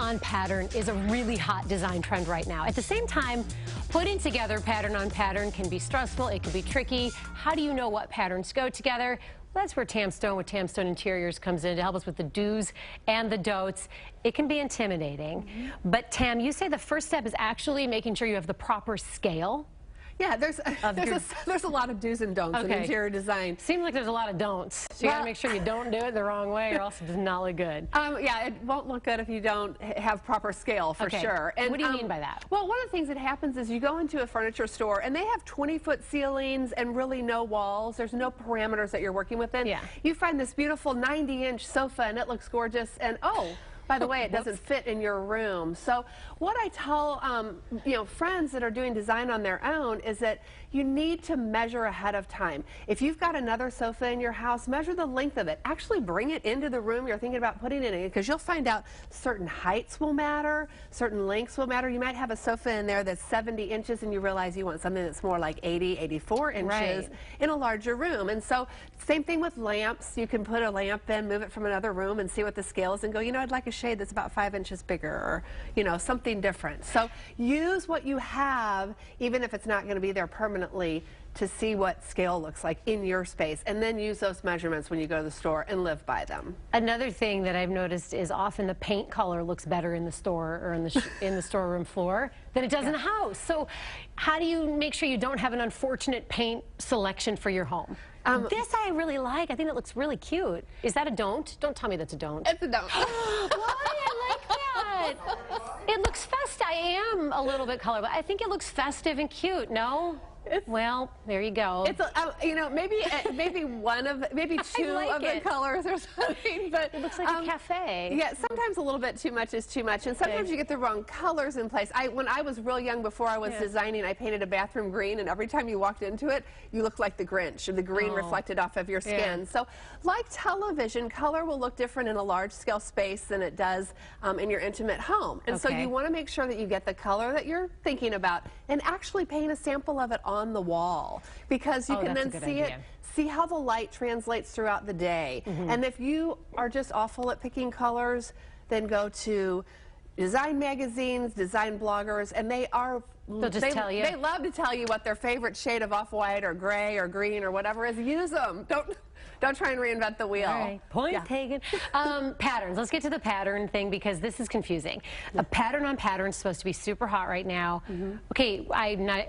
on pattern is a really hot design trend right now. At the same time, putting together pattern on pattern can be stressful, it can be tricky. How do you know what patterns go together? Well, that's where TAM STONE with TAM STONE Interiors comes in to help us with the do's and the don'ts. It can be intimidating, but Tam, you say the first step is actually making sure you have the proper scale. Yeah, there's a lot of do's and don'ts in interior design. Seems like there's a lot of don'ts. So you got to make sure you don't do it the wrong way, or else it does not look good. Yeah, it won't look good if you don't have proper scale, for sure. And what do you mean by that? Well, one of the things that happens is you go into a furniture store and they have 20-foot ceilings and really no walls. There's no parameters that you're working within. Yeah. You find this beautiful 90-inch sofa and it looks gorgeous, and by the way, it doesn't fit in your room. So what I tell friends that are doing design on their own is that you need to measure ahead of time. If you've got another sofa in your house, measure the length of it. Actually bring it into the room you're thinking about putting it in, because you'll find out certain heights will matter, certain lengths will matter. You might have a sofa in there that's 70 inches and you realize you want something that's more like 80, 84 inches in a larger room. And so same thing with lamps. You can put a lamp in, move it from another room and see what the scale is and go, I'd like a shade that's about 5 inches bigger, or something different. So use what you have, even if it's not going to be there permanently, to see what scale looks like in your space, and then use those measurements when you go to the store and live by them. Another thing that I've noticed is often the paint color looks better in the store or in the storeroom floor than it does in the house. So how do you make sure you don't have an unfortunate paint selection for your home? This I really like. I think it looks really cute. Is that a don't? Don't tell me that's a don't. It's a don't. Why? I like that. It looks festive. I am a little bit colorful. I think it looks festive and cute. No? Well, there you go. It's maybe two of the colors or something, but it looks like a cafe. Yeah, sometimes a little bit too much is too much, and sometimes you get the wrong colors in place. When I was real young, before I was designing, I painted a bathroom green, and every time you walked into it, you looked like the Grinch, or the green reflected off of your skin. So, like television, color will look different in a large-scale space than it does in your intimate home, and so you want to make sure that you get the color that you're thinking about, and actually paint a sample of it on the wall, because you can then see how the light translates throughout the day. And if you are just awful at picking colors, then go to design magazines, design bloggers, and they love to tell you what their favorite shade of off-white or gray or green or whatever is. Use them. Don't try and reinvent the wheel. All right. Point taken. Patterns. Let's get to the pattern thing, because this is confusing. A pattern on pattern is supposed to be super hot right now. Okay,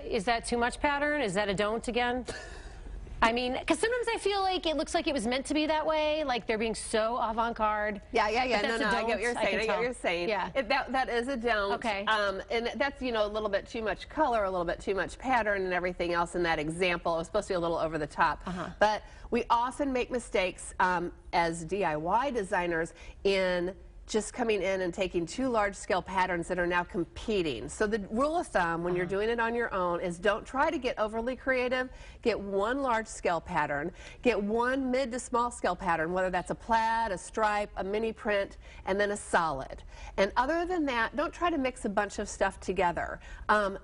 is that too much pattern? Is that a don't again? I mean, because sometimes I feel like it looks like it was meant to be that way, like they're being so avant-garde. Yeah. No, I get what you're saying. I get what you're saying. Yeah. That is a don't. Okay. And that's, a little bit too much color, a little bit too much pattern, and everything else in that example. It was supposed to be a little over the top. But we often make mistakes as DIY designers in just coming in and taking two large-scale patterns that are now competing. So the rule of thumb when you're doing it on your own is don't try to get overly creative. Get one large-scale pattern, get one mid to small-scale pattern, whether that's a plaid, a stripe, a mini print, and then a solid. And other than that, don't try to mix a bunch of stuff together.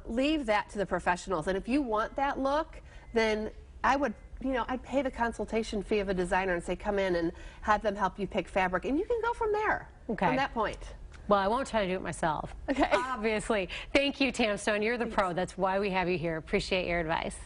Leave that to the professionals. And if you want that look, then I would I'd pay the consultation fee of a designer and say, come in and have them help you pick fabric, and you can go from there, from that point. Well, I won't try to do it myself. Obviously. Thank you, Tam Stone. You're the pro. That's why we have you here. Appreciate your advice.